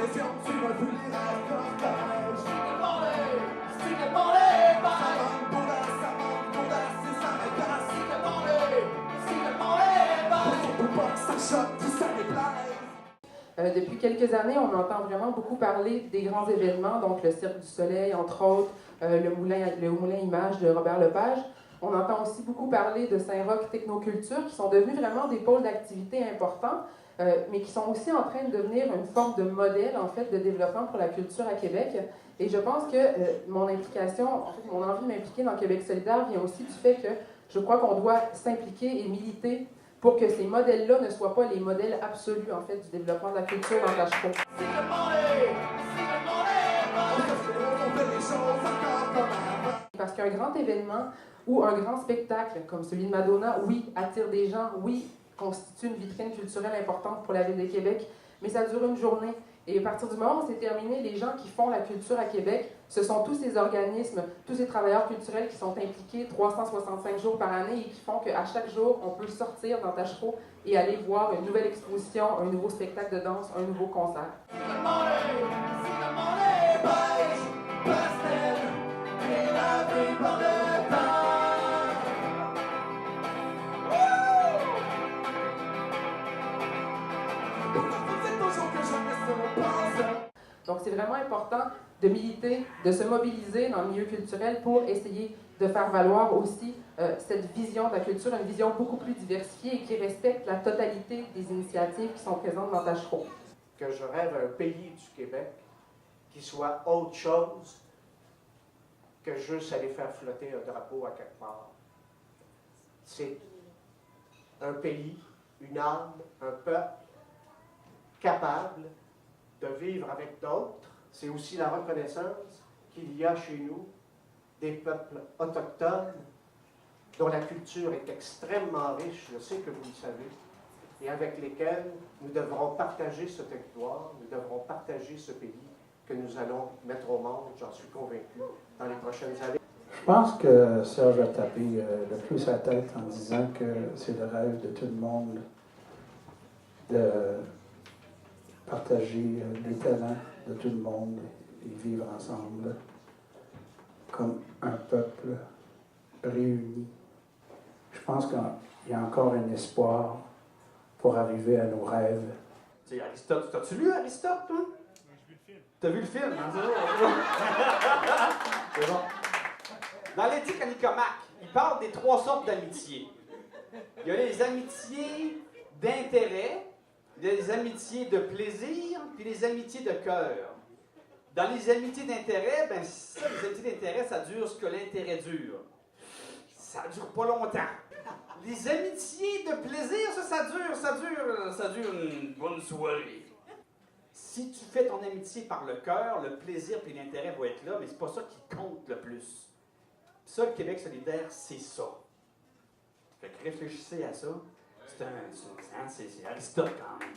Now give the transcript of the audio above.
pression sur un funéraire cortège. Ça manque d'audace et ça m'agace. Pour pas que ça choque, que ça déplaise. Depuis quelques années, on entend vraiment beaucoup parler des grands événements, donc le Cirque du Soleil, entre autres, le Moulin Image de Robert Lepage. On entend aussi beaucoup parler de Saint-Roch Technoculture, qui sont devenus vraiment des pôles d'activité importants, mais qui sont aussi en train de devenir une forme de modèle, en fait, de développement pour la culture à Québec. Et je pense que mon implication, en fait, mon envie de m'impliquer dans Québec solidaire vient aussi du fait que je crois qu'on doit s'impliquer et militer pour que ces modèles-là ne soient pas les modèles absolus, en fait, du développement de la culture dans Tachereau. Parce qu'un grand événement ou un grand spectacle, comme celui de Madonna, oui, attire des gens, oui, constitue une vitrine culturelle importante pour la Ville de Québec, mais ça dure une journée. Et à partir du moment où c'est terminé, les gens qui font la culture à Québec, ce sont tous ces organismes, tous ces travailleurs culturels qui sont impliqués 365 jours par année et qui font qu'à chaque jour, on peut sortir dans Tachereau et aller voir une nouvelle exposition, un nouveau spectacle de danse, un nouveau concert. Donc, c'est vraiment important de militer, de se mobiliser dans le milieu culturel pour essayer de faire valoir aussi cette vision de la culture, une vision beaucoup plus diversifiée et qui respecte la totalité des initiatives qui sont présentes dans Tachereau. Que je rêve un pays du Québec qui soit autre chose que juste aller faire flotter un drapeau à quelque part. C'est un pays, une âme, un peuple capable de vivre avec d'autres. C'est aussi la reconnaissance qu'il y a chez nous des peuples autochtones dont la culture est extrêmement riche, je sais que vous le savez, et avec lesquels nous devrons partager ce territoire, nous devrons partager ce pays que nous allons mettre au monde, j'en suis convaincu, dans les prochaines années. Je pense que Serge a tapé le plus sa tête en disant que c'est le rêve de tout le monde de partager les talents de tout le monde et vivre ensemble comme un peuple réuni. Je pense qu'il y a encore un espoir pour arriver à nos rêves. Tu sais, Aristote, t'as-tu lu Aristote, toi? Oui, j'ai vu le film. T'as vu le film, hein? C'est bon. Dans l'éthique à Nicomaque, il parle des 3 sortes d'amitiés. Il y a les amitiés d'intérêt, les amitiés de plaisir, puis les amitiés de cœur. Dans les amitiés d'intérêt, ben ça, les amitiés d'intérêt, ça dure ce que l'intérêt dure. Ça dure pas longtemps. Les amitiés de plaisir, ça dure une bonne soirée. Si tu fais ton amitié par le cœur, le plaisir puis l'intérêt vont être là, mais c'est pas ça qui compte le plus. Ça, le Québec solidaire, c'est ça. Fait que réfléchissez à ça. C'est Aristote quand même.